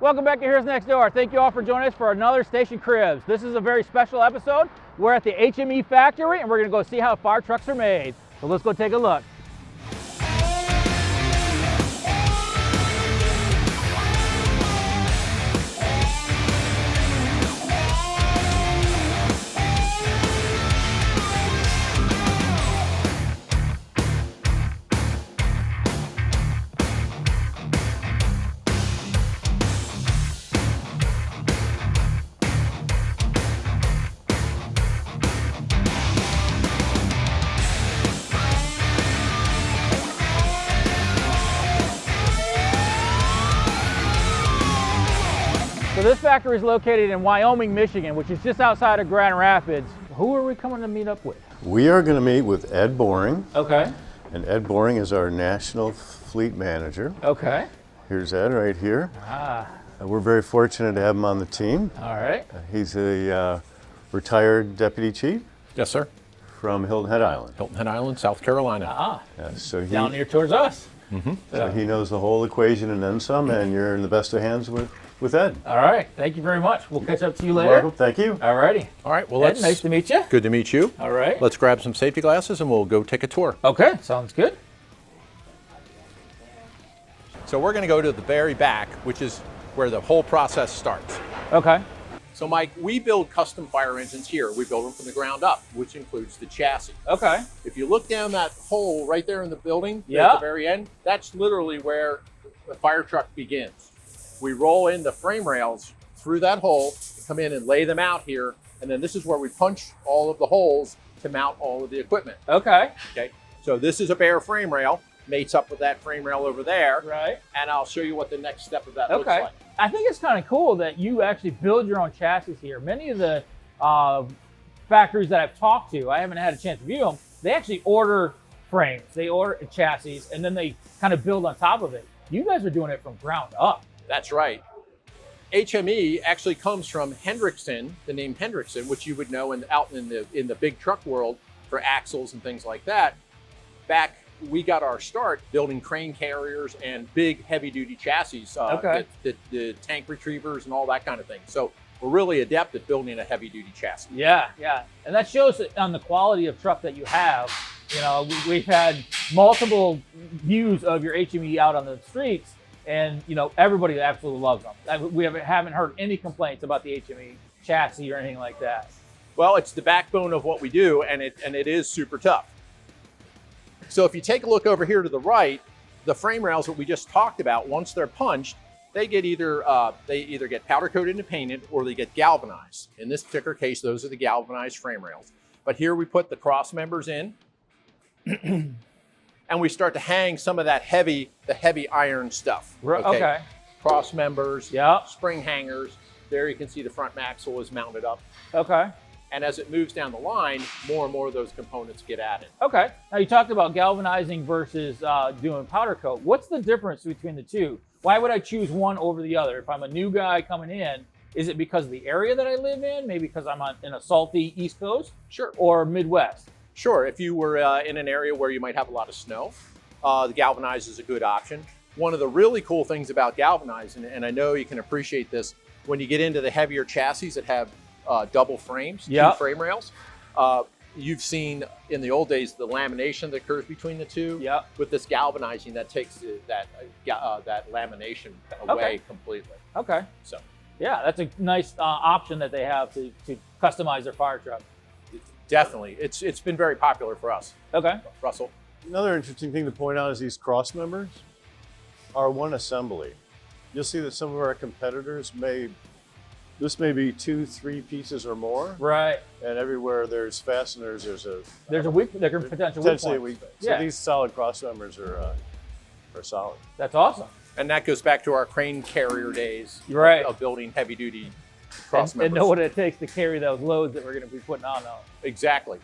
Welcome back to Here's Next Door. Thank you all for joining us for another Station Cribs. This is a very special episode. We're at the HME factory and we're gonna go see how fire trucks are made. So let's go take a look. So this factory is located in Wyoming, Michigan, which is just outside of Grand Rapids. Who are we coming to meet up with? We are going to meet with Ed Boring. Okay. And Ed Boring is our National Fleet Manager. Okay. Here's Ed right here. We're very fortunate to have him on the team. All right. He's a retired deputy chief. Yes, sir. From Hilton Head Island. Hilton Head Island, South Carolina. So he, Down near towards us. So he knows the whole equation and then some, and you're in the best of hands with Ed. All right. Thank you very much. We'll catch up to you later. Welcome. Thank you. All righty. All right, well, Ed, nice to meet you. Good to meet you. All right. Let's grab some safety glasses and we'll go take a tour. Okay. Sounds good. So we're going to go to the very back, which is where the whole process starts. Okay. So Mike, we build custom fire engines here. We build them from the ground up, which includes the chassis. Okay. If you look down that hole right there in the building, Yeah. at the very end, that's literally where the fire truck begins. We roll in the frame rails through that hole, come in and lay them out here, and then this is where we punch all of the holes to mount all of the equipment. Okay. Okay, so this is a bare frame rail, mates up with that frame rail over there, Right. and I'll show you what the next step of that looks Okay. like. I think it's kind of cool that you actually build your own chassis here. Many of the factories that I've talked to, I haven't had a chance to view them, they actually order frames, they order chassis, and then they kind of build on top of it. You guys are doing it from ground up. That's right. HME actually comes from Hendrickson, the name Hendrickson, which you would know out in the big truck world for axles and things like that. Back, we got our start building crane carriers and big heavy-duty chassis, the tank retrievers and all that kind of thing. So we're really adept at building a heavy-duty chassis. Yeah, yeah. And that shows on the quality of truck that you have. You know, we've had multiple views of your HME out on the streets, and you know, everybody absolutely loves them. We haven't heard any complaints about the HME chassis or anything like that. Well, it's the backbone of what we do, and it is super tough. So if you take a look over here to the right, the frame rails that we just talked about, once they're punched, they get either get powder coated and painted, or they get galvanized. In this particular case, those are the galvanized frame rails. But here we put the cross members in, and we start to hang some of that heavy iron stuff. Okay. Cross members, Yeah. spring hangers. There you can see the front axle is mounted up. Okay. And as it moves down the line, more and more of those components get added. Okay. Now you talked about galvanizing versus doing powder coat. What's the difference between the two? Why would I choose one over the other? If I'm a new guy coming in, is it because of the area that I live in? Maybe because I'm in a salty East Coast? Sure. Or Midwest? Sure, if you were in an area where you might have a lot of snow, the galvanized is a good option. One of the really cool things about galvanized, and I know you can appreciate this, when you get into the heavier chassis that have double frames, Yeah. two frame rails, you've seen in the old days the lamination that occurs between the two. Yeah. With this galvanizing, that takes that lamination away completely. Okay. So Yeah, that's a nice option that they have to customize their fire truck. definitely, it's been very popular for us. Okay. Russell. Another interesting thing to point out is these cross members are one assembly. You'll see that some of our competitors this may be 2-3 pieces or more. Right. And everywhere there's fasteners, there's a There could potential weak potentially points. weak. Yeah. So these solid cross members are solid. That's awesome. And that goes back to our crane carrier days Right. of building heavy duty cross members. And know what it takes to carry those loads that we're going to be putting on now. Exactly.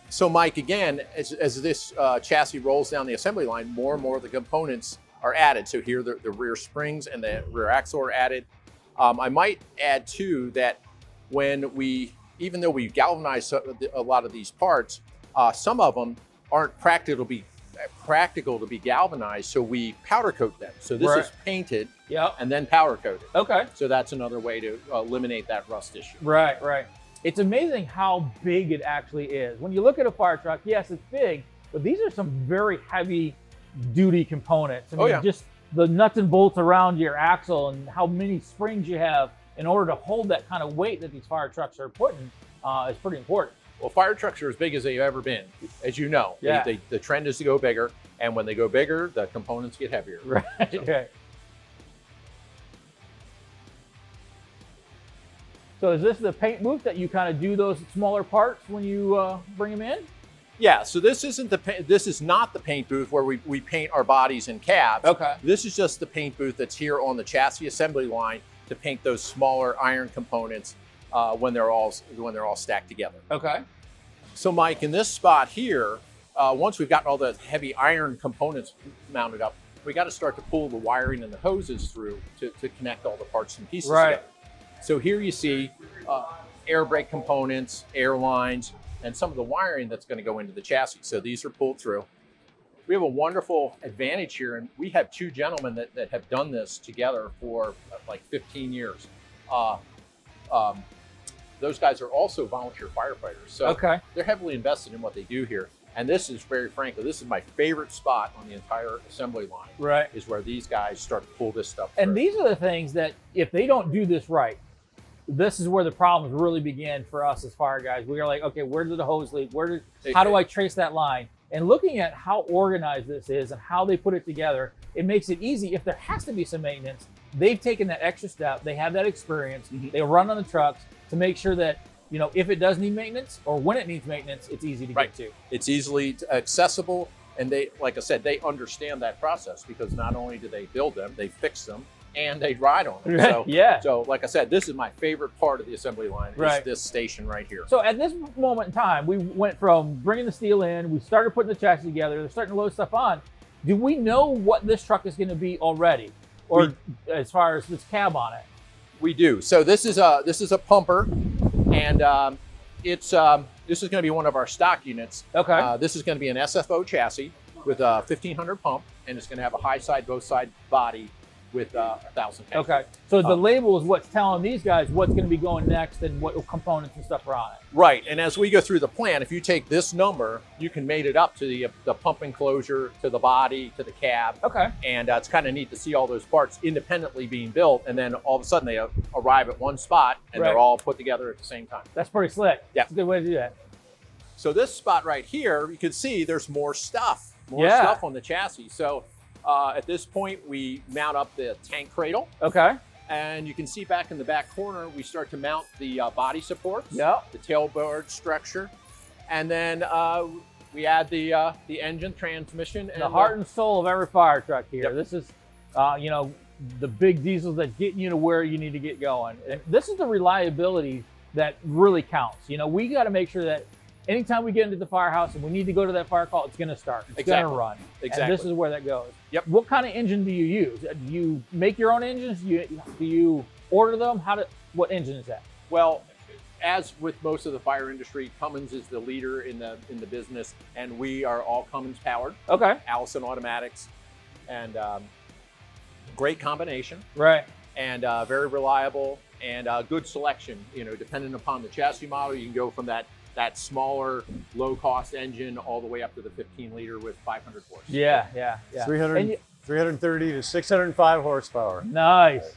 So Mike, again, as this chassis rolls down the assembly line, more and more of the components are added. So here the rear springs and the rear axle are added. I might add too that even though we galvanize a lot of these parts, some of them aren't practical practical to be galvanized, so we powder coat them. So this Right. is painted Yep. and then powder coated. Okay. So that's another way to eliminate that rust issue. Right, right. It's amazing how big it actually is. When you look at a fire truck, yes, it's big, but these are some very heavy duty components. I mean, yeah. just the nuts and bolts around your axle and how many springs you have in order to hold that kind of weight that these fire trucks are putting is pretty important. Well, fire trucks are as big as they've ever been, as you know. Yeah. The trend is to go bigger, and when they go bigger, the components get heavier. Right, right. So is this the paint booth that you kind of do those smaller parts when you bring them in? Yeah, so this is not the paint booth where we paint our bodies and cabs. Okay. This is just the paint booth that's here on the chassis assembly line to paint those smaller iron components when they're all stacked together. Okay. So Mike, in this spot here, once we've gotten all the heavy iron components mounted up, we got to start to pull the wiring and the hoses through to connect all the parts and pieces Right. together. So here you see air brake components, air lines, and some of the wiring that's going to go into the chassis. So these are pulled through. We have a wonderful advantage here, and we have two gentlemen that have done this together for like 15 years. Those guys are also volunteer firefighters. So Okay. they're heavily invested in what they do here. And this is, very frankly, this is my favorite spot on the entire assembly line. Right. Is where these guys start to pull this stuff And through. these are the things that if they don't do this right, this is where the problems really begin for us as fire guys. We are like, okay, where did the hose leak? How do I trace that line? And looking at how organized this is and how they put it together, it makes it easy. If there has to be some maintenance, they've taken that extra step. They have that experience. Mhm. They run on the trucks to make sure that, you know, if it does need maintenance or when it needs maintenance, it's easy to Right. get to. It's easily accessible, and they, like I said, they understand that process because not only do they build them, they fix them, and they ride on them. So, Yeah. So, like I said, this is my favorite part of the assembly line. Right. Is this station right here. So at this moment in time, we went from bringing the steel in, we started putting the chassis together, they're starting to load stuff on. Do we know what this truck is going to be already? Or as far as this cab on it? We do. So this is a pumper, and this is going to be one of our stock units. Okay. This is going to be an SFO chassis with a 1500 pump, and it's going to have a high side, both side body with 1,000 pounds. Okay. So the label is what's telling these guys what's going to be going next and what components and stuff are on it. Right, and as we go through the plan, if you take this number, you can mate it up to the pump enclosure, to the body, to the cab. Okay. And it's kind of neat to see all those parts independently being built, and then all of a sudden they arrive at one spot, and Right. they're all put together at the same time. That's pretty slick. Yeah. That's a good way to do that. So this spot right here, you can see there's more stuff Yeah. stuff on the chassis. So at this point, we mount up the tank cradle, Okay. and you can see back in the back corner, we start to mount the body supports, Yep. the tailboard structure, and then we add the engine, transmission, and The heart and soul of every fire truck here. Yep. This is, you know, the big diesels that get you to where you need to get going. And this is the reliability that really counts. You know, we got to make sure that anytime we get into the firehouse and we need to go to that fire call, it's going to start. It's going to Exactly. run. Exactly. And this is where that goes. Yep. What kind of engine do you use? Do you make your own engines? Do you order them? What engine is that? Well, as with most of the fire industry, Cummins is the leader in the business, and we are all Cummins powered. Okay. Allison automatics, and great combination, Right. and very reliable, and good selection. You know, depending upon the chassis model, you can go from that smaller, low-cost engine all the way up to the 15-liter with 500 horse. Yeah. 330 to 605 horsepower. Nice.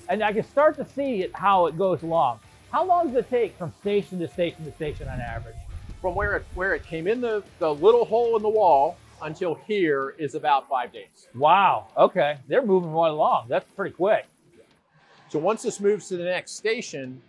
And I can start to see how it goes along. How long does it take from station to station to station on average? From where it came in the little hole in the wall until here is about 5 days. Wow. Okay. They're moving right along. That's pretty quick. So once this moves to the next station,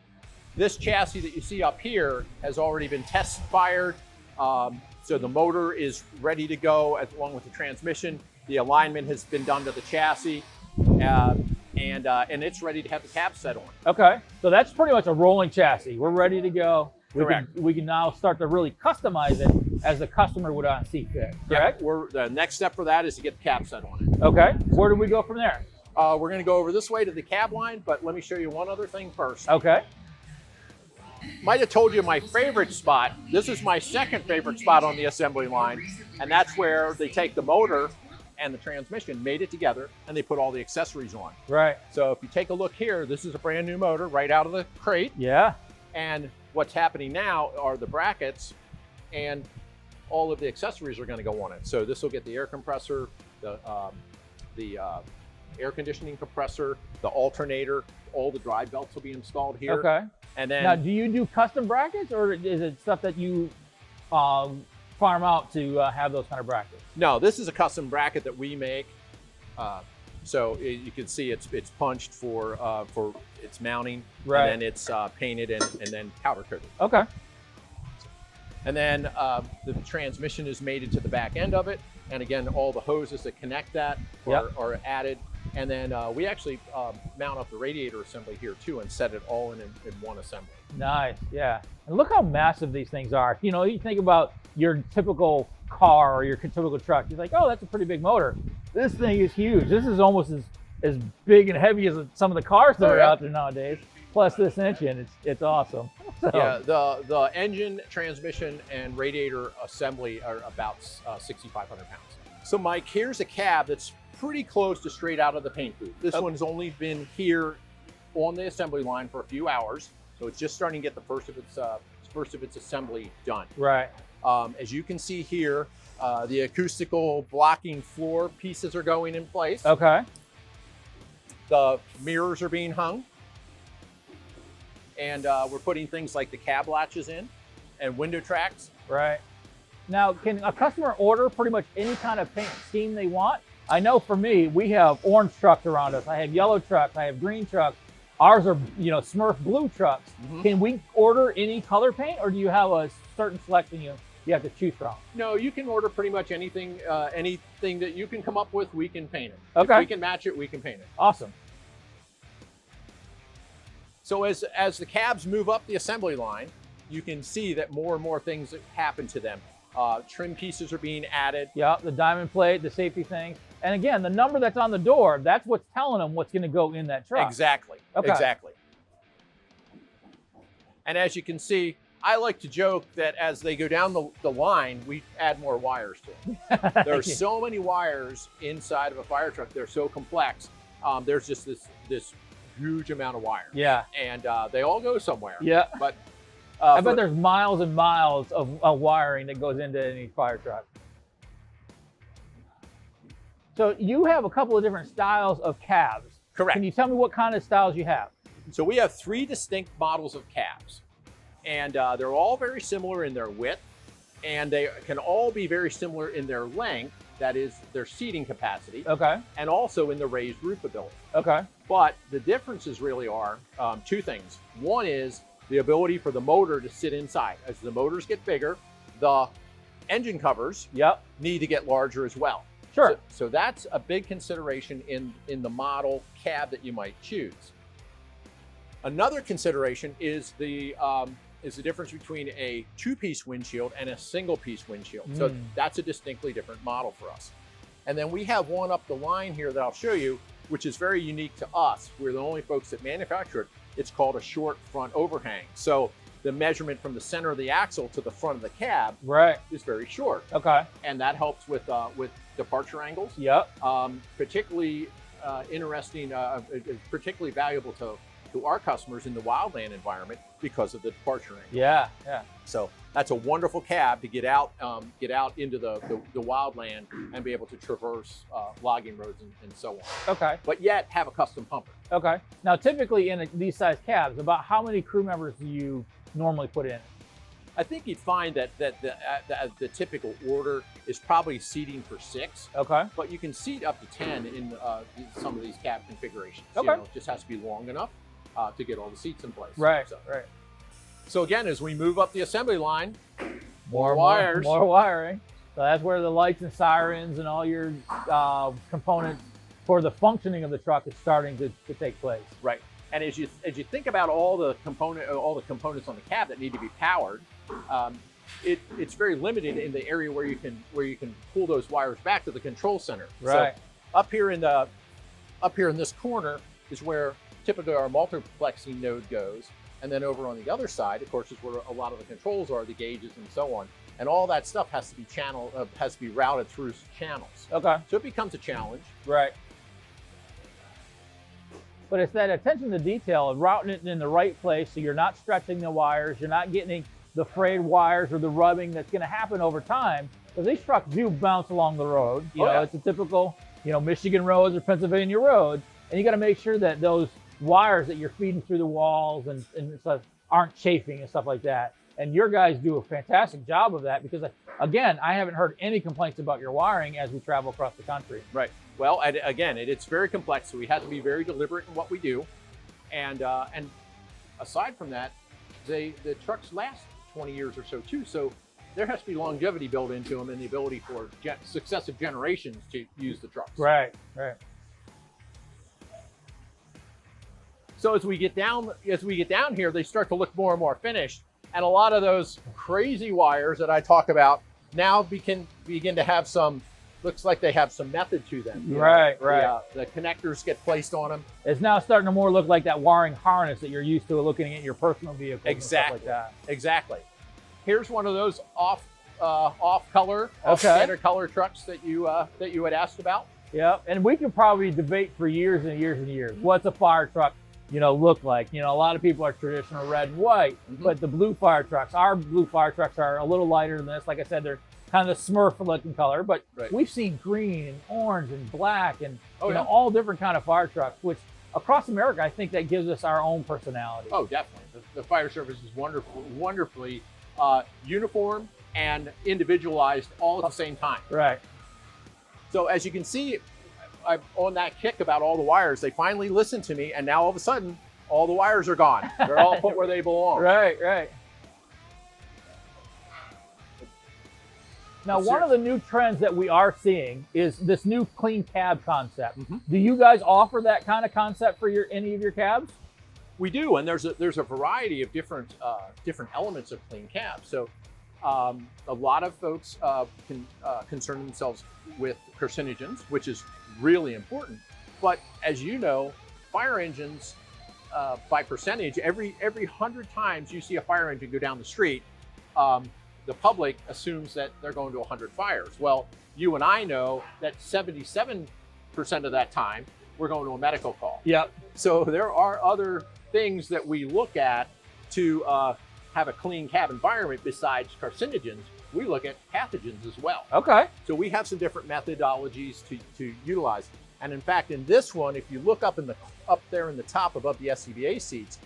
this chassis that you see up here has already been test fired. So the motor is ready to go along with the transmission. The alignment has been done to the chassis, and it's ready to have the cab set on. Okay. So that's pretty much a rolling chassis. We're ready to go. Correct. We can now start to really customize it as the customer would see fit. Correct? Yeah, the next step for that is to get the cab set on it. Okay. Where do we go from there? We're going to go over this way to the cab line, but let me show you one other thing first. Okay. Might have told you my favorite spot. This is my second favorite spot on the assembly line, and that's where they take the motor and the transmission, made it together, and they put all the accessories on. Right. So if you take a look here, this is a brand new motor right out of the crate. Yeah. And what's happening now are the brackets and all of the accessories are going to go on it. So this will get the air compressor, the air conditioning compressor, the alternator, all the drive belts will be installed here. Okay. And then now, do you do custom brackets, or is it stuff that you farm out to have those kind of brackets? No, this is a custom bracket that we make. You can see it's punched for its mounting, right. And then it's painted and then powder coated. Okay. And then the transmission is mated to the back end of it. And again, all the hoses that connect that are added. And then we actually mount up the radiator assembly here too and set it all in one assembly. Nice, yeah. And look how massive these things are. You know, you think about your typical car or your typical truck, you're like, oh, that's a pretty big motor. This thing is huge. This is almost as big and heavy as some of the cars that are out there nowadays. Plus this engine, it's awesome. So. Yeah, the engine, transmission, and radiator assembly are about 6,500 pounds. So Mike, here's a cab that's pretty close to straight out of the paint booth. This one's only been here on the assembly line for a few hours, so it's just starting to get the first of its assembly done. Right. As you can see here, the acoustical blocking floor pieces are going in place. Okay. The mirrors are being hung. And we're putting things like the cab latches in and window tracks. Right. Now, can a customer order pretty much any kind of paint scheme they want? I know for me, we have orange trucks around us. I have yellow trucks. I have green trucks. Ours are, Smurf blue trucks. Mm-hmm. Can we order any color paint, or do you have a certain selection you have to choose from? No, you can order pretty much anything. Anything that you can come up with, we can paint it. Okay. If we can match it, we can paint it. Awesome. So as the cabs move up the assembly line, you can see that more and more things happen to them. Trim pieces are being added. Yeah, the diamond plate, the safety things. And again, the number that's on the door, that's what's telling them what's going to go in that truck. Exactly. Okay. Exactly. And as you can see, I like to joke that as they go down the line, we add more wires to them. There are so many wires inside of a fire truck. They're so complex. There's just this huge amount of wires. Yeah. And they all go somewhere. Yeah. But I bet there's miles and miles of wiring that goes into any fire truck. So you have a couple of different styles of cabs. Correct. Can you tell me what kind of styles you have? So we have 3 distinct models of cabs, and they're all very similar in their width, and they can all be very similar in their length, that is their seating capacity, okay, and also in the raised roof ability. Okay. But the differences really are 2 things. One is the ability for the motor to sit inside. As the motors get bigger, the engine covers need to get larger as well. Sure. So that's a big consideration in the model cab that you might choose. Another consideration is the difference between a 2-piece windshield and a single-piece windshield. So that's a distinctly different model for us. And then we have one up the line here that I'll show you, which is very unique to us. We're the only folks that manufacture it. It's called a short front overhang. So the measurement from the center of the axle to the front of the cab is very short. Okay. And that helps with departure angles. Yep. Particularly interesting, particularly valuable to our customers in the wildland environment because of the departure angle. Yeah, yeah. So that's a wonderful cab to get out into the wildland and be able to traverse logging roads and so on. Okay. But yet have a custom pumper. Okay. Now, typically in these size cabs, about how many crew members do you normally put in? I think you'd find that the typical order is probably seating for 6. Okay. But you can seat up to 10 in some of these cab configurations. Okay. It just has to be long enough to get all the seats in place. Right. Right. So again, as we move up the assembly line, more wires. More wiring. So that's where the lights and sirens and all your components for the functioning of the truck is starting to take place. Right. And as you think about all the components on the cab that need to be powered, it's very limited in the area where you can pull those wires back to the control center. Right. So up here in this corner is where typically our multiplexing node goes. And then over on the other side, of course, is where a lot of the controls are, the gauges and so on. And all that stuff has to be has to be routed through channels. Okay. So it becomes a challenge. Right. But it's that attention to detail and routing it in the right place so you're not stretching the wires, you're not getting the frayed wires or the rubbing that's going to happen over time. Because these trucks do bounce along the road. You know, it's a typical, Michigan roads or Pennsylvania roads. And you got to make sure that those wires that you're feeding through the walls and stuff aren't chafing and stuff like that. And your guys do a fantastic job of that because, again, I haven't heard any complaints about your wiring as we travel across the country. Right. Well, again, it's very complex, so we have to be very deliberate in what we do. And aside from that, the trucks last 20 years or so too. So there has to be longevity built into them and the ability for successive generations to use the trucks. Right. Right. So as we get down here, they start to look more and more finished. And a lot of those crazy wires that I talk about now begin to have some, looks like they have some method to them. Right. The connectors get placed on them. It's now starting to more look like that wiring harness that you're used to looking at your personal vehicle. Exactly. And stuff like that. Exactly. Here's one of those off standard color trucks that you had asked about. Yeah, and we could probably debate for years and years and years. What's a fire truck, look like? A lot of people are traditional red and white, but the blue fire trucks, our blue fire trucks are a little lighter than this. Like I said, they're kind of the Smurf looking color, but we've seen green and orange and black and all different kind of fire trucks, which across America, I think that gives us our own personality. Oh, definitely. The fire service is wonderfully uniform and individualized all at the same time. Right. So as you can see, I'm on that kick about all the wires. They finally listened to me, and now all of a sudden, all the wires are gone. They're all put where they belong. Right. Now, one of the new trends that we are seeing is this new clean cab concept. Do you guys offer that kind of concept for any of your cabs? We do, and there's a variety of different elements of clean cab. So a lot of folks can concern themselves with carcinogens, which is really important. But as you know, fire engines, by percentage, every 100 times you see a fire engine go down the street, the public assumes that they're going to 100 fires. Well, you and I know that 77% of that time we're going to a medical call. Yep. So there are other things that we look at to have a clean cab environment besides carcinogens. We look at pathogens as well. Okay. So we have some different methodologies to utilize. And in fact, in this one, if you look up there in the top above the SCBA seats,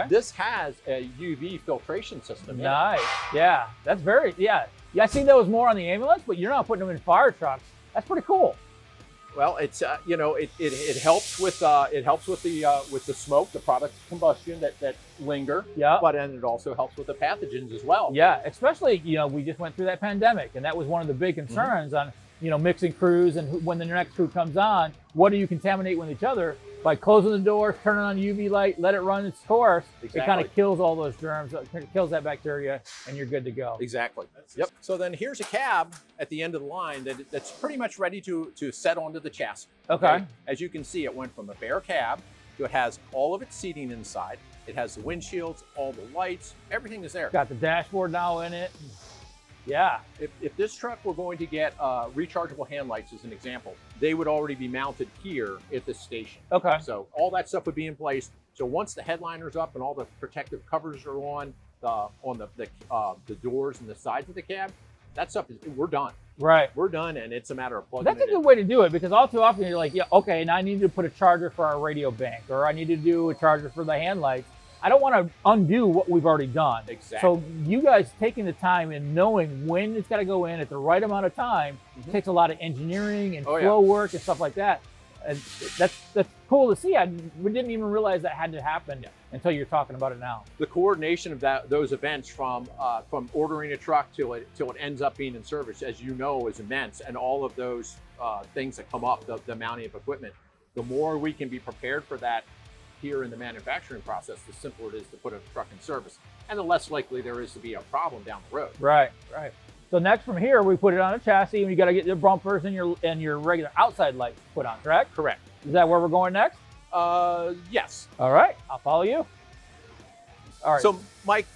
this has a UV filtration system. Nice. Yeah, that's yeah, I see those more on the ambulance, but you're not putting them in fire trucks. That's pretty cool. Well, it's it helps with the smoke, the product combustion that linger. Yeah. But then it also helps with the pathogens as well. Yeah, especially we just went through that pandemic, and that was one of the big concerns on mixing crews, and when the next crew comes on, what do you contaminate with each other? By closing the doors, turning on UV light, let it run its course. Exactly. It kind of kills all those germs, it kills that bacteria, and you're good to go. Exactly. Yep. So then here's a cab at the end of the line that's pretty much ready to set onto the chassis. Okay. As you can see, it went from a bare cab to it has all of its seating inside. It has the windshields, all the lights, everything is there. Got the dashboard now in it. Yeah. If this truck were going to get rechargeable hand lights as an example, they would already be mounted here at this station. Okay. So all that stuff would be in place. So once the headliner's up and all the protective covers are on the doors and the sides of the cab, that stuff we're done. Right. We're done, and it's a matter of plugging it in. That's a good way to do it, because all too often you're like, yeah, okay, now I need to put a charger for our radio bank, or I need to do a charger for the hand lights. I don't want to undo what we've already done. Exactly. So you guys taking the time and knowing when it's got to go in at the right amount of time takes a lot of engineering and flow work and stuff like that. And that's cool to see. We didn't even realize that had to happen until you're talking about it now. The coordination of those events from ordering a truck till it ends up being in service, as you know, is immense. And all of those things that come up, the mounting of equipment, the more we can be prepared for that here in the manufacturing process, the simpler it is to put a truck in service, and the less likely there is to be a problem down the road. Right. So next from here, we put it on a chassis, and you got to get your bumpers and your regular outside lights put on, correct? Correct. Is that where we're going next? Yes. All right, I'll follow you. All right. So, Mike,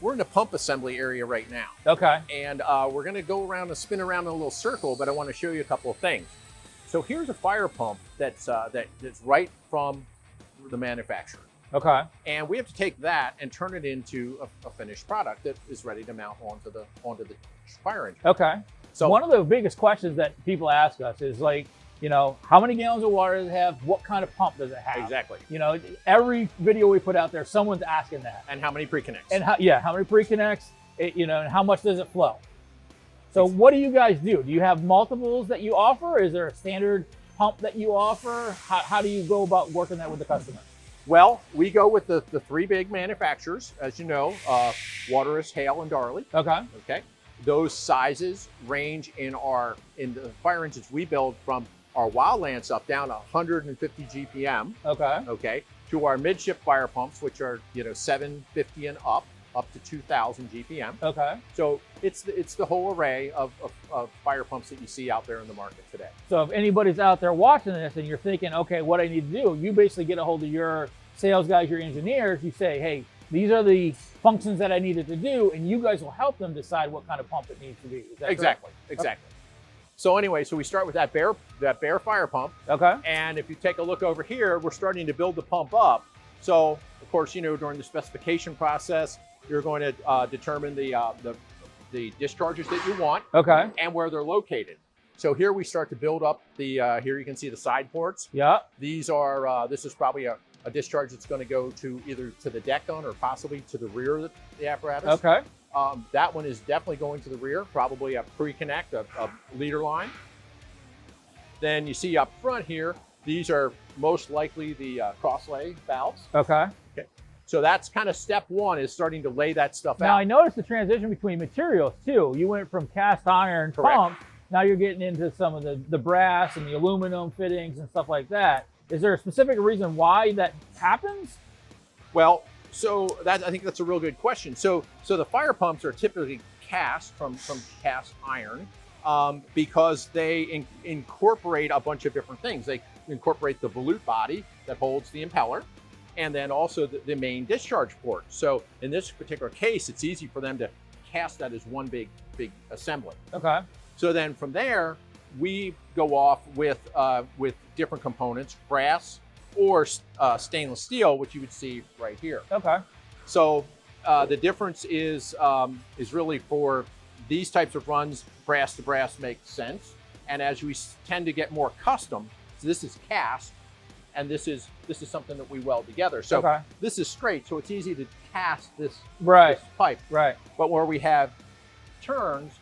we're in the pump assembly area right now. Okay. And we're going to go around and spin around in a little circle, but I want to show you a couple of things. So here's a fire pump that's right from the manufacturer. Okay. And we have to take that and turn it into a finished product that is ready to mount onto the fire engine. Okay. So one of the biggest questions that people ask us is like, you know, how many gallons of water does it have? What kind of pump does it have? Exactly. You know, every video we put out there, someone's asking that. And how many pre-connects? And how many pre-connects? You know, and how much does it flow? So what do you guys do? Do you have multiples that you offer? Is there a standard pump that you offer? How do you go about working that with the customer? Well, we go with the three big manufacturers, as you know, Waterous, Hale, and Darley. Okay. Okay. Those sizes range in the fire engines we build from our Wildland stuff down to 150 GPM. Okay. Okay. To our midship fire pumps, which are 750 and up to 2,000 GPM. Okay. So it's the whole array of fire pumps that you see out there in the market today. So if anybody's out there watching this and you're thinking, okay, what I need to do, you basically get a hold of your sales guys, your engineers, you say, hey, these are the functions that I needed to do, and you guys will help them decide what kind of pump it needs to be. Is that exactly, correct? exactly. So anyway, so we start with that bare fire pump. Okay. And if you take a look over here, we're starting to build the pump up. So of course, during the specification process, you're going to determine the discharges that you want. Okay. And where they're located. So here we start to build up here you can see the side ports. Yeah. These are, this is probably a discharge that's going to go to either to the deck gun or possibly to the rear of the apparatus. Okay. That one is definitely going to the rear, probably a pre-connect, a leader line. Then you see up front here, these are most likely the cross-lay valves. Okay. Okay. So that's kind of step one, is starting to lay that stuff Now out. I noticed the transition between materials too. You went from cast iron pumps, now you're getting into some of the brass and the aluminum fittings and stuff like that. Is there a specific reason why that happens? Well, so I think that's a real good question. So the fire pumps are typically cast from cast iron because they incorporate a bunch of different things. They incorporate the volute body that holds the impeller, and then also the main discharge port. So in this particular case, it's easy for them to cast that as one big assembly. Okay. So then from there, we go off with different components, brass or stainless steel, which you would see right here. Okay. So the difference is really for these types of runs, brass to brass makes sense. And as we tend to get more custom, so this is cast, and this is something that we weld together. So okay. This is straight, so it's easy to cast this, right. this pipe. Right. But where we have turns,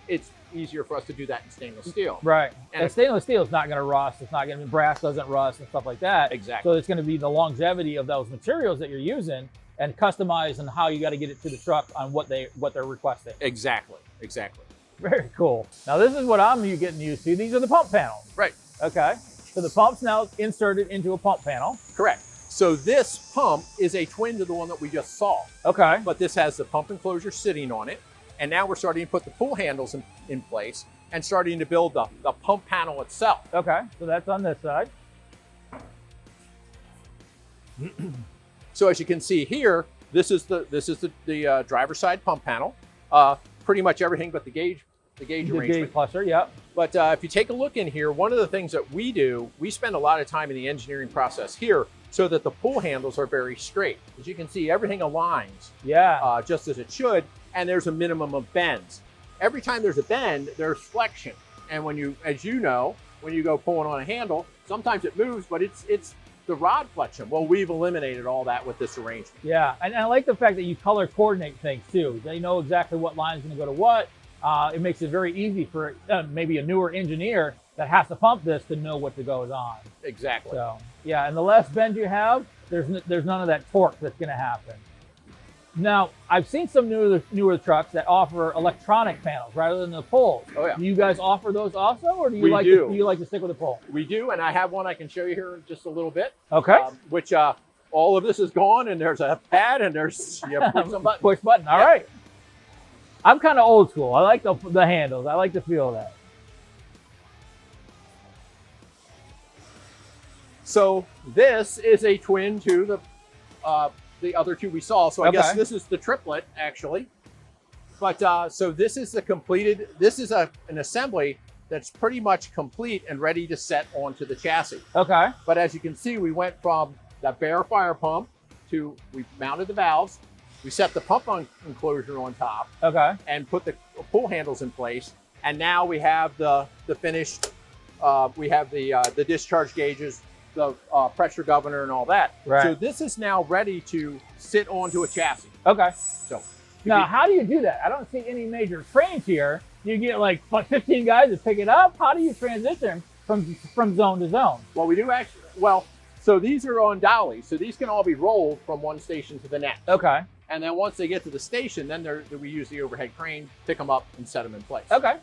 it's easier for us to do that in stainless steel. Right. And stainless steel is not going to rust. It's not going to, brass doesn't rust and stuff like that. Exactly. So it's going to be the longevity of those materials that you're using and customize on how you got to get it to the truck on what they're requesting. Exactly. Exactly. Very cool. Now this is what I'm getting used to. These are the pump panels. Right. Okay. So the pump's now inserted into a pump panel. Correct. So this pump is a twin to the one that we just saw. Okay. But this has the pump enclosure sitting on it. And now we're starting to put the pull handles in place and starting to build the pump panel itself. Okay. So that's on this side. So as you can see here, this is the driver's side pump panel. Pretty much everything but the gauge arrangement. Gauge cluster, yep. But if you take a look in here, one of the things that we do, we spend a lot of time in the engineering process here so that the pull handles are very straight. As you can see, everything aligns just as it should, and there's a minimum of bends. Every time there's a bend, there's flexion. And when you, as you know, when you go pulling on a handle, sometimes it moves, but it's the rod flexion. Well, we've eliminated all that with this arrangement. Yeah, and I like the fact that you color coordinate things too. They know exactly what line is going to go to what. It makes it very easy for maybe a newer engineer that has to pump this to know what to goes on. Exactly. So yeah, and the less bend you have, there's none of that torque that's going to happen. Now, I've seen some newer trucks that offer electronic panels rather than the poles. Oh yeah. Do you guys offer those also, or do you do you like to stick with the pole? We do, and I have one I can show you here in just a little bit. Okay. Which all of this is gone, and there's a pad, and there's push some buttons. Push button. All right. I'm kind of old school. I like the handles. I like the feel of that. So this is a twin to the the other two we saw. So I Okay. guess this is the triplet actually. But so this is the completed, this is an assembly that's pretty much complete and ready to set onto the chassis. Okay. But as you can see, we went from that bare fire pump to, we mounted the valves, we set the pump enclosure on top Okay. and put the pull handles in place. And now we have the finished, we have the discharge gauges, the pressure governor and all that. Right. So this is now ready to sit onto a chassis. Okay. So Now, how do you do that? I don't see any major cranes here. You get like 15 guys to pick it up. How do you transition from zone to zone? well, we do actually, well, so these are on dollies. So these can all be rolled from one station to the next. Okay. And then once they get to the station, then we use the overhead crane, pick them up and set them in place. Okay.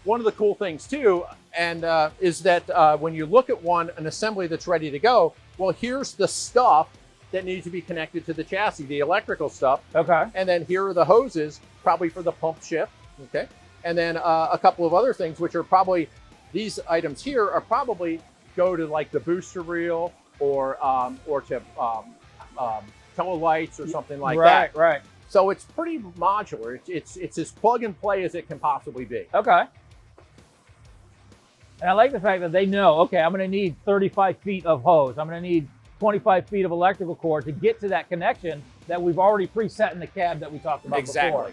One of the cool things too, and is that when you look at an assembly that's ready to go, well, here's the stuff that needs to be connected to the chassis, the electrical stuff. Okay. And then here are the hoses, probably for the pump shift, okay? And then a couple of other things, which are probably, these items here are probably go to like the booster reel or to tail lights or something like that. Right. Right. So it's pretty modular. It's as plug and play as it can possibly be. Okay. And I like the fact that they know, okay, I'm going to need 35 feet of hose. I'm going to need 25 feet of electrical cord to get to that connection that we've already preset in the cab that we talked about Exactly. before.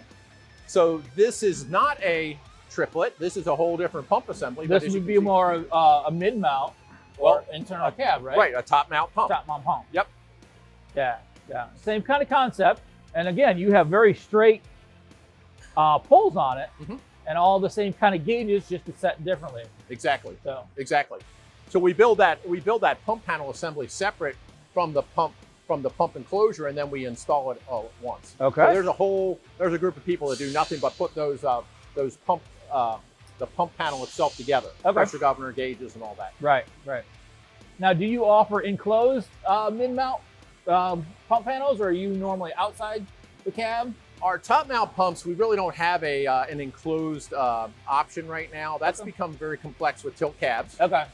So this is not a triplet. This is a whole different pump assembly. but This as you would can be see- more a mid-mount or Well, internal cab, right? Right, a top mount pump. Top mount pump. Yep. Yeah, yeah. Same kind of concept. And again, you have very straight pulls on it, Mhm. and all the same kind of gauges, just set differently. Exactly. So Exactly. So we build that pump panel assembly separate from the pump enclosure, and then we install it all at once. Okay. So there's a group of people that do nothing but put those pump the pump panel itself together, Okay. pressure governor gauges and all that. right, right. Now, do you offer enclosed mid-mount pump panels, or are you normally outside the cab? Our top mount pumps, we really don't have an enclosed option right now. That's Okay. become very complex with tilt cabs. Okay.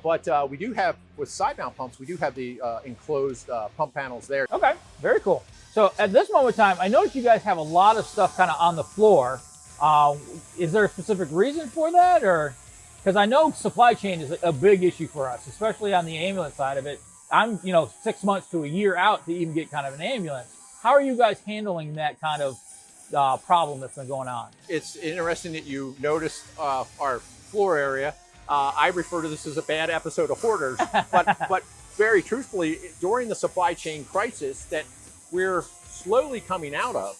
But we do have, with side mount pumps, we do have the enclosed pump panels there. Okay. Very cool. So at this moment in time, I noticed you guys have a lot of stuff kind of on the floor. Is there a specific reason for that, or because I know supply chain is a big issue for us, especially on the ambulance side of it. I'm 6 months to a year out to even get kind of an ambulance. How are you guys handling that kind of problem that's been going on? It's interesting that you noticed our floor area. I refer to this as a bad episode of Hoarders, but very truthfully, during the supply chain crisis that we're slowly coming out of,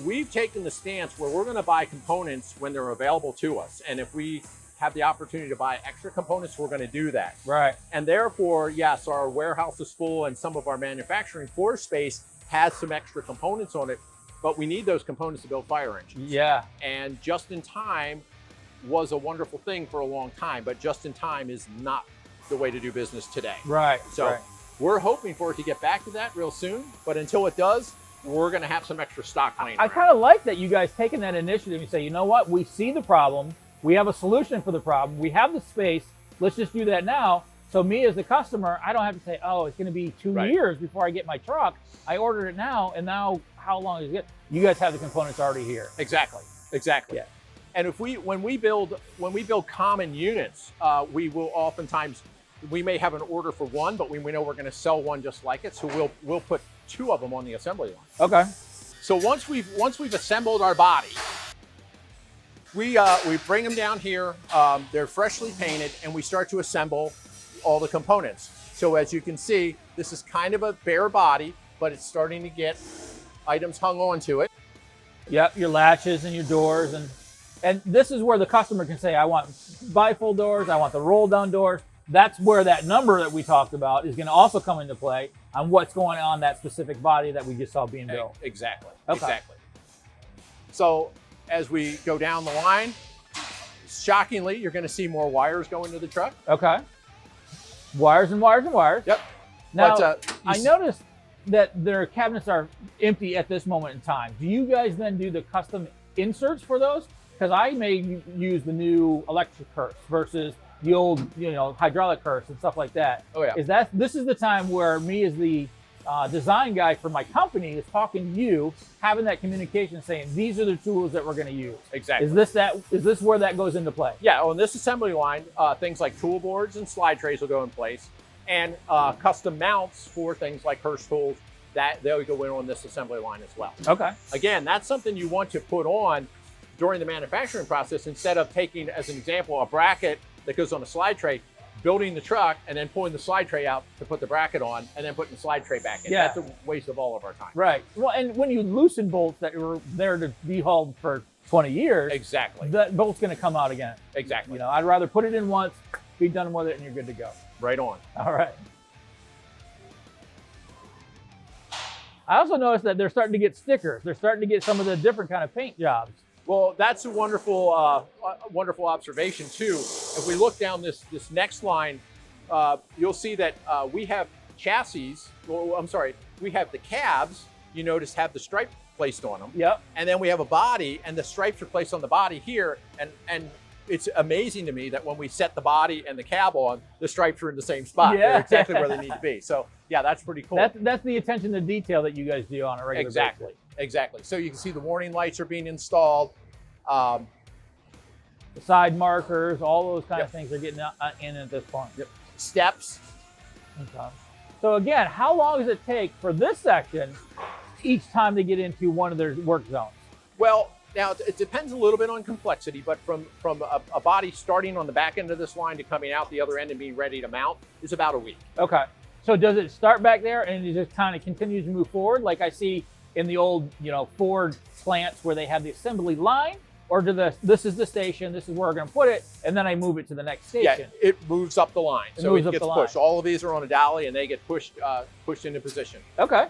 we've taken the stance where we're going to buy components when they're available to us. And if we have the opportunity to buy extra components, we're going to do that. Right. And therefore, yes, our warehouse is full and some of our manufacturing floor space has some extra components on it, but we need those components to build fire engines. Yeah. And just in time was a wonderful thing for a long time, but just in time is not the way to do business today. Right. So right. we're hoping for it to get back to that real soon, but until it does, we're going to have some extra stock laying I around. kind of like that you guys taking that initiative and say, you know what, we see the problem, we have a solution for the problem, we have the space, let's just do that now. So me as the customer, I don't have to say, oh, it's going to be 2 Right. years before I get my truck. I ordered it now, and now how long is it? You guys have the components already here. Exactly. Yeah. And when we build common units, we will oftentimes, we may have an order for one, but we know we're going to sell one just like it, so we'll put 2 of them on the assembly line. Okay. So once we've assembled our body, we bring them down here. They're freshly painted, and we start to assemble all the components. So as you can see, this is kind of a bare body, but it's starting to get items hung onto it. Yep, your latches and your doors, and this is where the customer can say, I want bifold doors, I want the roll down doors. That's where that number that we talked about is going to also come into play on what's going on that specific body that we just saw being built. Exactly. Okay. Exactly. So as we go down the line, shockingly, you're going to see more wires go into the truck. Okay. Wires and wires and wires. Yep. Now, But, I noticed that their cabinets are empty at this moment in time. Do you guys then do the custom inserts for those? Because I may use the new electric hearse versus the old, hydraulic hearse and stuff like that. Oh, yeah. This is the time where me as the design guy for my company is talking to you, having that communication, saying these are the tools that we're going to use. Exactly. Is this where that goes into play? Yeah, on this assembly line, things like tool boards and slide trays will go in place, and custom mounts for things like Hurst tools, that they'll go in on this assembly line as well. Okay. Again, that's something you want to put on during the manufacturing process, instead of taking, as an example, a bracket that goes on a slide tray, building the truck, and then pulling the slide tray out to put the bracket on, and then putting the slide tray back in. Yeah. That's a waste of all of our time. Right. Well, and when you loosen bolts that were there to be hauled for 20 years, Exactly. that bolt's going to come out again. Exactly. You know, I'd rather put it in once, be done with it, and you're good to go. Right on. All right. I also noticed that they're starting to get stickers. They're starting to get some of the different kind of paint jobs. Well, that's a wonderful, wonderful observation too. If we look down this next line, you'll see that we have chassis. Well, I'm sorry, we have the cabs. You notice have the stripe placed on them. Yep. And then we have a body, and the stripes are placed on the body here. And it's amazing to me that when we set the body and the cab on, the stripes are in the same spot. Yeah. They're exactly where they need to be. So yeah, that's pretty cool. That's the attention to detail that you guys do on a regular Exactly. basis. Exactly. So you can see the warning lights are being installed. The side markers, all those kind of Yep. things are getting in at this point. Yep. Steps. Okay. So again, how long does it take for this section each time they get into one of their work zones? Well, now it depends a little bit on complexity, but from a body starting on the back end of this line to coming out the other end and being ready to mount is about a week. Okay. So does it start back there and it just kind of continues to move forward, like I see in the old, Ford plants where they have the assembly line? Or this is the station, this is where we're going to put it, and then I move it to the next Yeah, station? it moves up the line. It So moves it up gets the line. pushed. All of these are on a dolly and they get pushed into position. Okay.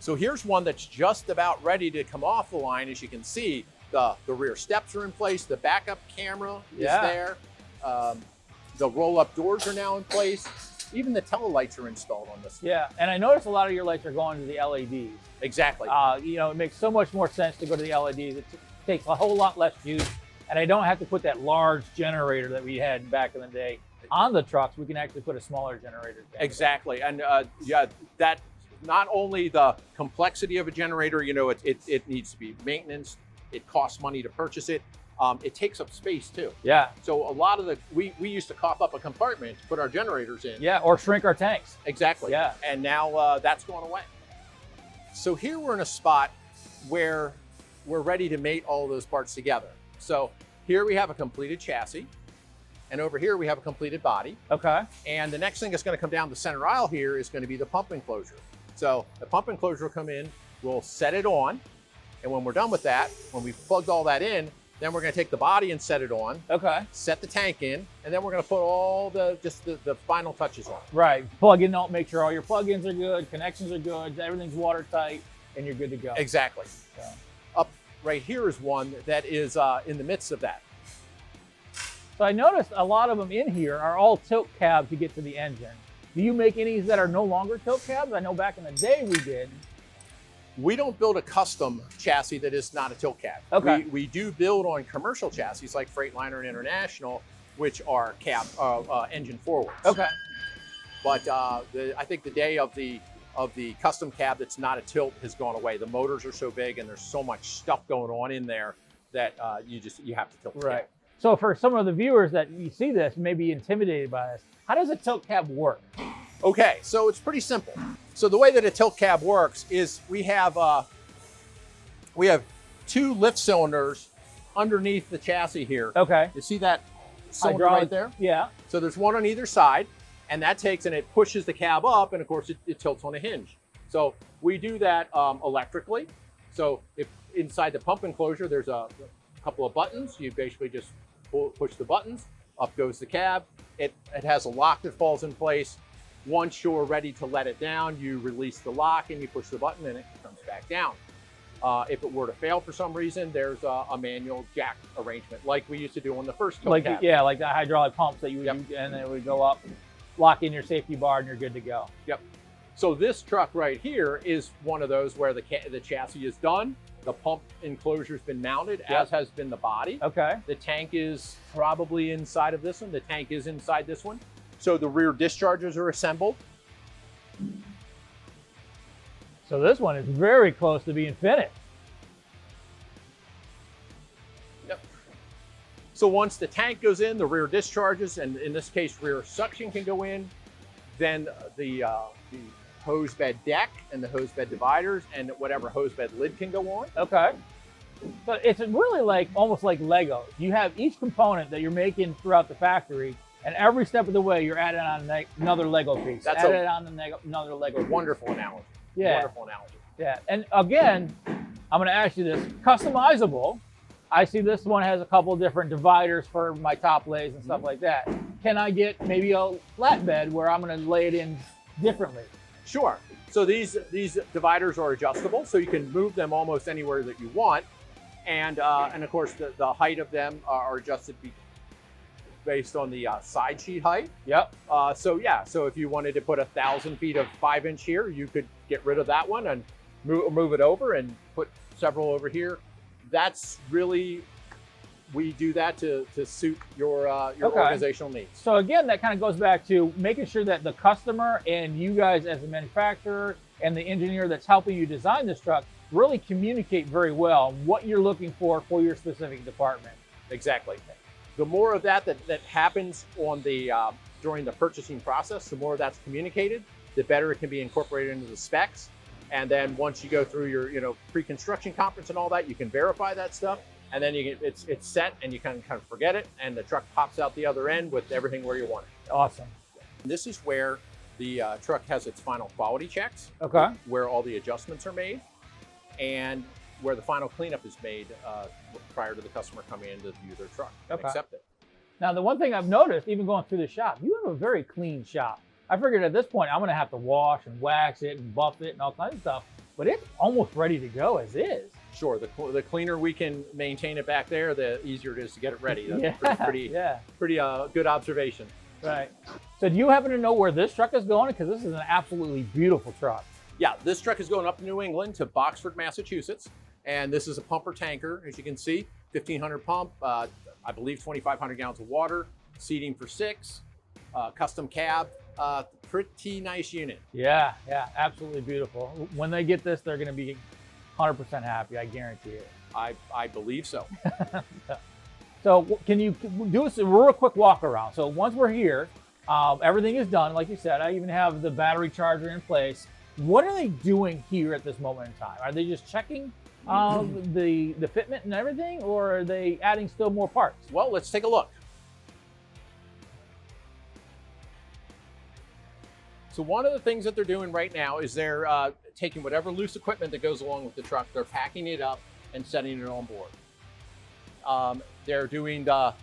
So here's one that's just about ready to come off the line. As you can see, the rear steps are in place, the backup camera is there, the roll-up doors are now in place, even the tail lights are installed on this. Yeah, and I notice a lot of your lights are going to the LEDs. Exactly. It makes so much more sense to go to the LEDs. It takes a whole lot less juice, and I don't have to put that large generator that we had back in the day on the trucks. We can actually put a smaller generator. Exactly, and that not only the complexity of a generator, it needs to be maintenance. It costs money to purchase it. It takes up space too. Yeah. So a lot of we used to cough up a compartment to put our generators in. Yeah, or shrink our tanks. Exactly. Yeah. And now that's gone away. So here we're in a spot where we're ready to mate all of those parts together. So here we have a completed chassis, and over here we have a completed body. Okay. And the next thing that's going to come down the center aisle here is going to be the pump enclosure. So the pump enclosure will come in, we'll set it on, and when we're done with that, when we've plugged all that in, then we're going to take the body and set it on, Okay. set the tank in, and then we're going to put all the final touches on. Right. Plug in, make sure all your plugins are good, connections are good, everything's watertight, and you're good to go. Exactly. So. Up right here is one that is in the midst of that. So I noticed a lot of them in here are all tilt cabs to get to the engine. Do you make any that are no longer tilt cabs? I know back in the day we did. We don't build a custom chassis that is not a tilt cab. Okay. We do build on commercial chassis like Freightliner and International, which are engine forwards. Okay. But I think the day of the custom cab that's not a tilt has gone away. The motors are so big and there's so much stuff going on in there that you have to tilt the Right. cab. So for some of the viewers that you see this may be intimidated by this, how does a tilt cab work? Okay, so it's pretty simple. So the way that a tilt cab works is we have 2 lift cylinders underneath the chassis here. Okay. You see that cylinder Hydraulic, right there? Yeah. So there's one on either side, and that takes and it pushes the cab up, and of course it tilts on a hinge. So we do that electrically. So if inside the pump enclosure there's a couple of buttons, you basically just push the buttons, up goes the cab. It has a lock that falls in place. Once you're ready to let it down, you release the lock and you push the button and it comes back down. If it were to fail for some reason, there's a manual jack arrangement like we used to do on the first tilt cab. Yeah, like the hydraulic pumps that you would use, and it would go up, lock in your safety bar, and you're good to go. Yep. So this truck right here is one of those where the chassis is done. The pump enclosure's been mounted, as has been the body. Okay. The tank is probably inside of this one. The tank is inside this one. So the rear dischargers are assembled. So this one is very close to being finished. Yep. So once the tank goes in, the rear discharges, and in this case, rear suction can go in. Then the hose bed deck and the hose bed dividers and whatever hose bed lid can go on. Okay. So it's really like almost like Legos. You have each component that you're making throughout the factory, and every step of the way you're adding on another Lego piece. That's another Lego piece. Wonderful analogy. Yeah. Wonderful analogy. Yeah. And again, I'm going to ask you this: customizable. I see this one has a couple different dividers for my top lays and stuff like that. Can I get maybe a flatbed where I'm going to lay it in differently? Sure. So these dividers are adjustable, so you can move them almost anywhere that you want, and of course the height of them are adjusted based on the side sheet height. Yep. So if you wanted to put 1,000 feet of 5-inch here, you could get rid of that one and move it over and put several over here. That's really, we do that to suit your organizational needs. So again, that kind of goes back to making sure that the customer and you guys as a manufacturer and the engineer that's helping you design this truck really communicate very well what you're looking for your specific department. Exactly. The more of that happens on the during the purchasing process, the more that's communicated, the better it can be incorporated into the specs. And then once you go through your pre-construction conference and all that, you can verify that stuff. And then it's set, and you kind of forget it, and the truck pops out the other end with everything where you want it. Awesome. This is where the truck has its final quality checks. Okay. Where all the adjustments are made, and where the final cleanup is made prior to the customer coming in to view their truck and accept it. Now, the one thing I've noticed, even going through the shop, you have a very clean shop. I figured at this point I'm going to have to wash and wax it and buff it and all kinds of stuff, but it's almost ready to go as is. Sure, the cleaner we can maintain it back there, the easier it is to get it ready. That's pretty good observation. Right. So do you happen to know where this truck is going? Because this is an absolutely beautiful truck. Yeah, this truck is going up to New England to Boxford, Massachusetts. And this is a pumper tanker, as you can see, 1,500 pump, I believe 2,500 gallons of water, seating for 6, custom cab, pretty nice unit. Yeah, absolutely beautiful. When they get this, they're going to be 100% happy, I guarantee it. I believe so. So can you do us a real quick walk around? So once we're here, everything is done. Like you said, I even have the battery charger in place. What are they doing here at this moment in time? Are they just checking the fitment and everything, or are they adding still more parts? Well, let's take a look. So one of the things that they're doing right now is they're taking whatever loose equipment that goes along with the truck, they're packing it up and setting it on board. They're doing the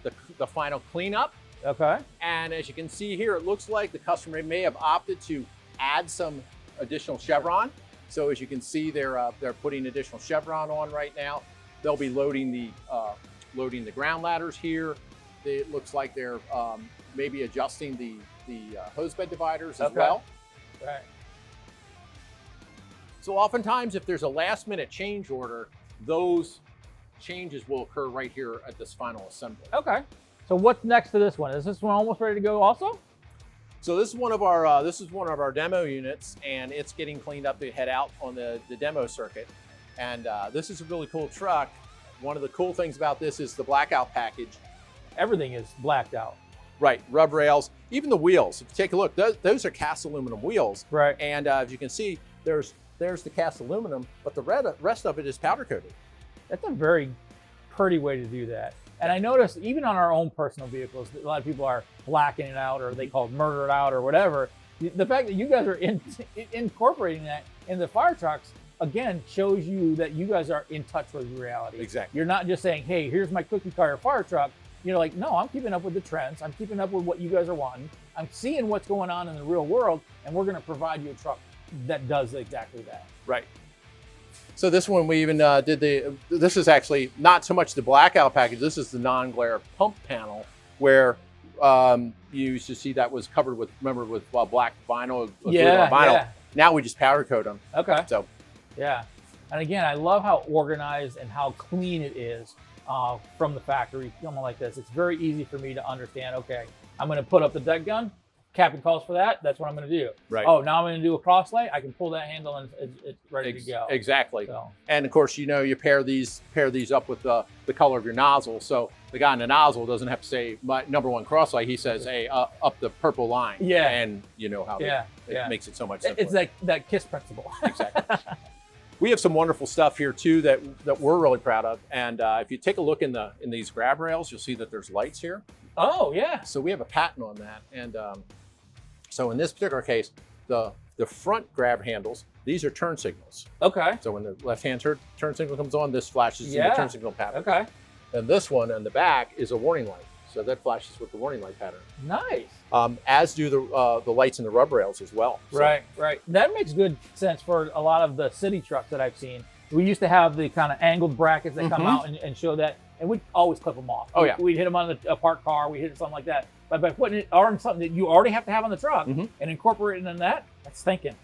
final cleanup. Okay. And as you can see here, it looks like the customer may have opted to add some additional chevron. So as you can see, they're putting additional chevron on right now. They'll be loading the ground ladders here. It looks like they're maybe adjusting the hose bed dividers as well. Right. So oftentimes, if there's a last minute change order, those changes will occur right here at this final assembly. Okay. So what's next to this one? Is this one almost ready to go also? So this is one of our demo units, and it's getting cleaned up to head out on the demo circuit. And this is a really cool truck. One of the cool things about this is the blackout package. Everything is blacked out. Right, rub rails, even the wheels. If you take a look, those are cast aluminum wheels. Right. And as you can see, there's the cast aluminum, but the rest of it is powder coated. That's a very pretty way to do that. And I noticed even on our own personal vehicles, a lot of people are blacking it out, or they call it murder it out or whatever. The fact that you guys are incorporating that in the fire trucks, again, shows you that you guys are in touch with reality. Exactly. You're not just saying, hey, here's my cookie cutter fire truck. You're like, no, I'm keeping up with the trends. I'm keeping up with what you guys are wanting. I'm seeing what's going on in the real world, and we're going to provide you a truck that does exactly that. Right. So this one we even this is actually not so much the blackout package, this is the non-glare pump panel, where you used to see that was covered with, remember, with black vinyl, vinyl. Yeah. Now we just powder coat them. Okay. So. Yeah. And again, I love how organized and how clean it is from the factory coming like this. It's very easy for me to understand, okay, I'm going to put up the deck gun, captain calls for that, that's what I'm going to do. Right. Oh, now I'm going to do a cross lay. I can pull that handle and it's ready to go. Exactly. So. And of course, you pair these up with the color of your nozzle. So the guy in the nozzle doesn't have to say my #1 cross lay. He says, hey, up the purple line. Yeah. And you know how it makes it so much simpler. It's like that KISS principle. Exactly. We have some wonderful stuff here too that we're really proud of. And if you take a look in these grab rails, you'll see that there's lights here. Oh yeah. So we have a patent on that. And so in this particular case, the front grab handles, these are turn signals. Okay. So when the left-hand turn signal comes on, this flashes in the turn signal pattern. Okay. And this one on the back is a warning light. So that flashes with the warning light pattern. Nice. As do the lights in the rub rails as well. So. Right. That makes good sense for a lot of the city trucks that I've seen. We used to have the kind of angled brackets that come out and show that, and we'd always clip them off. Oh yeah. We'd hit them on a parked car. We hit something like that. But by putting it on something that you already have to have on the truck and incorporating in that's thinking.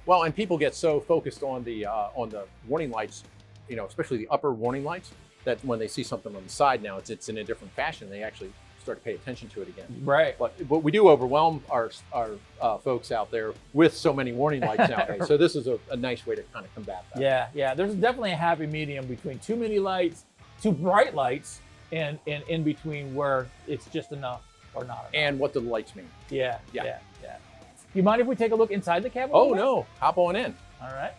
Well, and people get so focused on the warning lights, especially the upper warning lights, that when they see something on the side now, it's in a different fashion. They actually start to pay attention to it again. Right. But we do overwhelm our folks out there with so many warning lights nowadays. So this is a nice way to kind of combat that. Yeah. There's definitely a happy medium between too many lights, too bright lights, and in between where it's just enough or not enough. And what do the lights mean? Yeah. You mind if we take a look inside the cab? Oh no, hop on in. All right.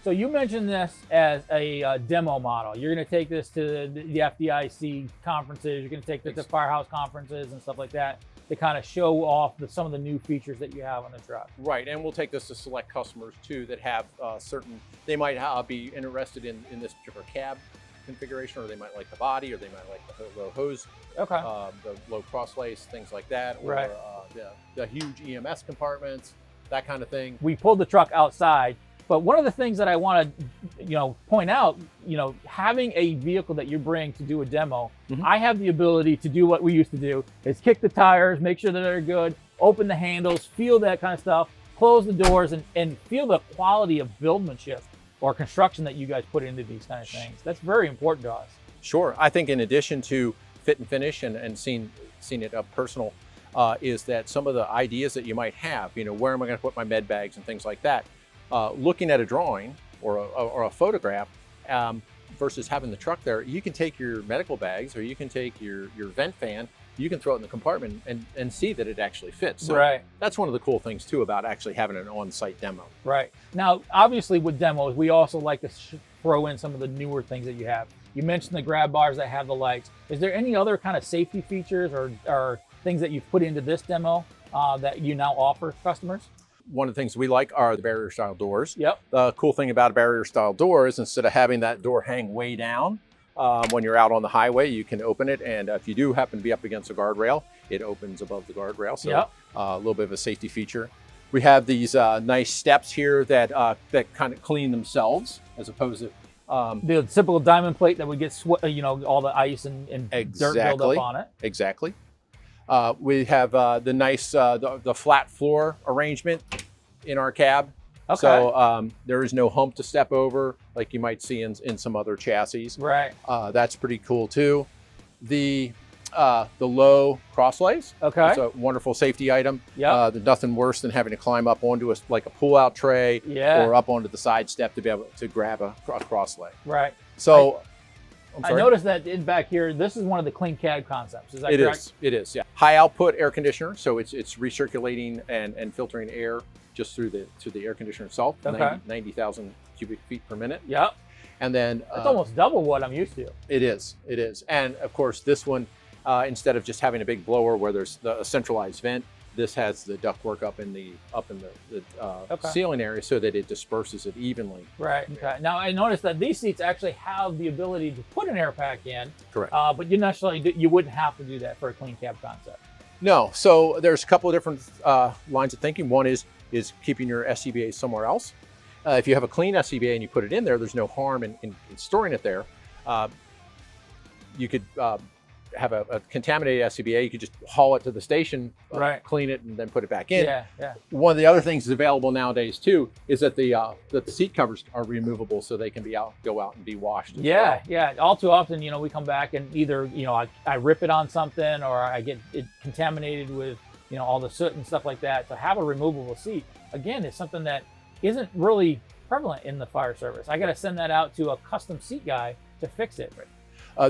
So you mentioned this as a demo model. You're going to take this to the FDIC conferences. You're going to take this to firehouse conferences and stuff like that to kind of show off some of the new features that you have on the truck. Right, and we'll take this to select customers too that have they might be interested in this particular cab configuration, or they might like the body, or they might like the low hose, the low cross lace, things like that, or the huge EMS compartments, that kind of thing. We pulled the truck outside. But one of the things that I want to, point out, having a vehicle that you bring to do a demo, I have the ability to do what we used to do, is kick the tires, make sure that they're good, open the handles, feel that kind of stuff, close the doors, and feel the quality of buildmanship or construction that you guys put into these kind of things. That's very important to us. Sure. I think in addition to fit and finish and seeing it up personal, is that some of the ideas that you might have, where am I going to put my med bags and things like that, looking at a drawing or a photograph versus having the truck there, you can take your medical bags or you can take your vent fan, you can throw it in the compartment and see that it actually fits. So that's one of the cool things too about actually having an on-site demo. Right. Now, obviously with demos, we also like to throw in some of the newer things that you have. You mentioned the grab bars that have the lights. Is there any other kind of safety features or things that you've put into this demo that you now offer customers? One of the things we like are the barrier style doors. Yep. The cool thing about a barrier style door is instead of having that door hang way down, when you're out on the highway, you can open it. And if you do happen to be up against a guardrail, it opens above the guardrail. So a little bit of a safety feature. We have these nice steps here that kind of clean themselves as opposed to the typical diamond plate that would get all the ice and dirt build up on it. Exactly. We have the nice the flat floor arrangement in our cab. Okay. So there is no hump to step over like you might see in some other chassis. Right. That's pretty cool too. The low cross lays. Okay. It's a wonderful safety item. Yeah. There's nothing worse than having to climb up onto a pull-out tray or up onto the side step to be able to grab a cross lay. Right. So I noticed that in back here, this is one of the clean cab concepts. Is that correct? It is, yeah. High output air conditioner, so it's recirculating and filtering air just through the air conditioner itself. Okay. 90,000 cubic feet per minute. Yep. And then it's almost double what I'm used to. It is. And of course, this one, instead of just having a big blower where there's a centralized vent, this has the ductwork up in the ceiling area so that it disperses it evenly. Right. Okay. Now I noticed that these seats actually have the ability to put an air pack in. Correct. But you wouldn't have to do that for a clean cab concept. No. So there's a couple of different lines of thinking. One is keeping your SCBA somewhere else. If you have a clean SCBA and you put it in there, there's no harm in storing it there. You could have a contaminated SCBA, you could just haul it to the station, Right. clean it, and then put it back in. Yeah, yeah. One of the other things that's available nowadays too is that the seat covers are removable, so they can go out and be washed. As well. Yeah. All too often, we come back and either, I rip it on something, or I get it contaminated with, all the soot and stuff like that. To have a removable seat, again, is something that isn't really prevalent in the fire service. I got to send that out to a custom seat guy to fix it.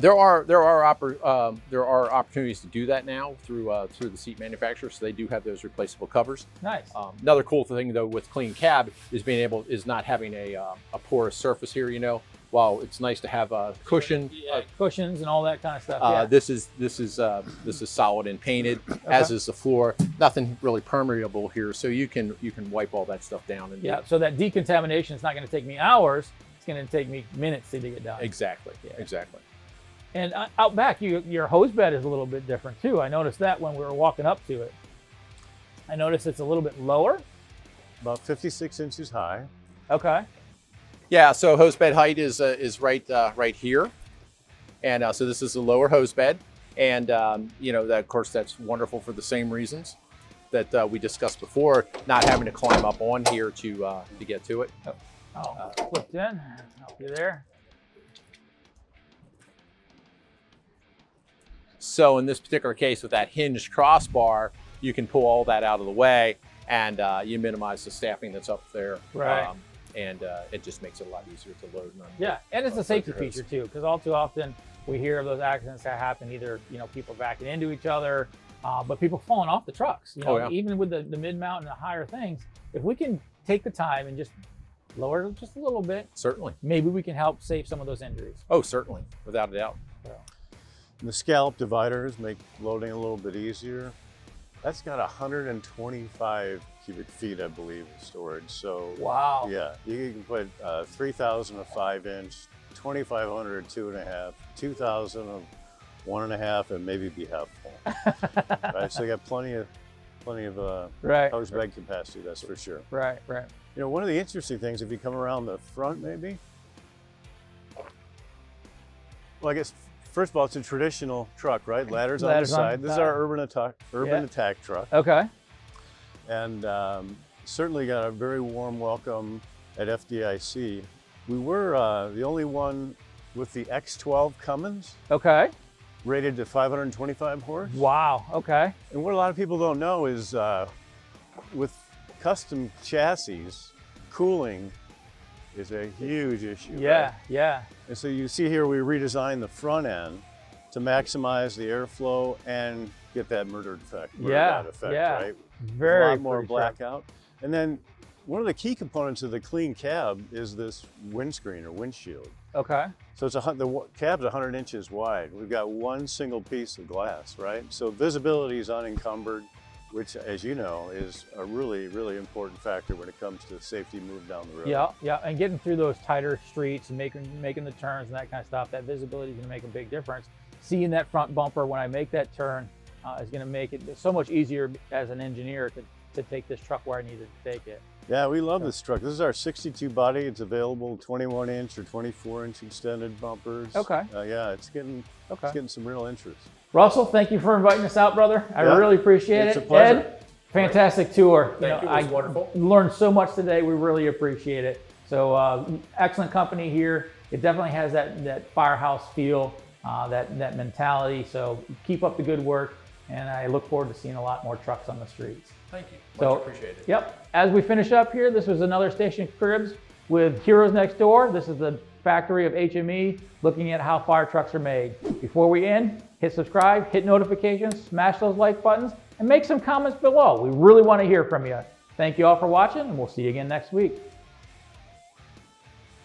There are opportunities to do that now through the seat manufacturer, so they do have those replaceable covers. Nice. Another cool thing though with clean cab is not having a porous surface here. While it's nice to have a cushion, Cushions and all that kind of stuff. this is solid and painted, as is the floor. Nothing really permeable here, so you can wipe all that stuff down. And So that decontamination is not going to take me hours. It's going to take me minutes to get done. Exactly. Exactly. And out back, your hose bed is a little bit different too. I noticed that when we were walking up to it. I noticed it's a little bit lower. About 56 inches high. Okay. Yeah. So hose bed height is right here, and so this is the lower hose bed, and that of course that's wonderful for the same reasons that we discussed before, not having to climb up on here to get to it. Flipped in. Help you there. So in this particular case, with that hinged crossbar, you can pull all that out of the way, and you minimize the staffing that's up there. Right. And it just makes it a lot easier to load. Yeah, and it's a safety feature too, because all too often we hear of those accidents that happen, either people backing into each other, but people falling off the trucks. Even with the mid-mount and the higher things, if we can take the time and just lower it just a little bit, certainly, maybe we can help save some of those injuries. Oh, certainly, without a doubt. And the scallop dividers make loading a little bit easier. That's got 125 cubic feet, I believe, of storage. So wow. Yeah, you can put 3,000 of 5-inch, 2,500 of 2.5, 2,000 of 1.5, and maybe be half full. Right, so you got plenty of hose bed capacity. That's for sure. Right. One of the interesting things, if you come around the front, maybe. Well, I guess. First of all, it's a traditional truck, right? Ladders on the side. This is our urban attack truck. Okay. And certainly got a very warm welcome at FDIC. We were the only one with the X12 Cummins. Okay. Rated to 525 horse. Wow. Okay. And what a lot of people don't know is with custom chassis, cooling is a huge issue. Yeah, right? yeah. And so you see here we redesigned the front end to maximize the airflow and get that murdered effect. Right? Very a lot more blackout. And then one of the key components of the clean cab is this windscreen or windshield. Okay. So the cab's 100 inches wide. We've got one single piece of glass, right? So visibility is unencumbered, which, as you know, is a really, really important factor when it comes to safety move down the road. Yeah, and getting through those tighter streets and making the turns and that kind of stuff, that visibility is going to make a big difference. Seeing that front bumper when I make that turn is going to make it so much easier as an engineer to take this truck where I needed to take it. Yeah, we love this truck. This is our 62 body. It's available 21-inch or 24-inch extended bumpers. Okay. Yeah, it's getting some real interest. Russell, thank you for inviting us out, brother. I really appreciate it. It's a pleasure. Ed, fantastic tour. Thank you. It was wonderful. Learned so much today. We really appreciate it. So excellent company here. It definitely has that firehouse feel, that mentality. So keep up the good work, and I look forward to seeing a lot more trucks on the streets. Thank you. Much appreciated. Yep. As we finish up here, this was another Station Cribs with Heroes Next Door. This is the factory of HME, looking at how fire trucks are made. Before we end, hit subscribe, hit notifications, smash those like buttons, and make some comments below. We really want to hear from you. Thank you all for watching, and we'll see you again next week.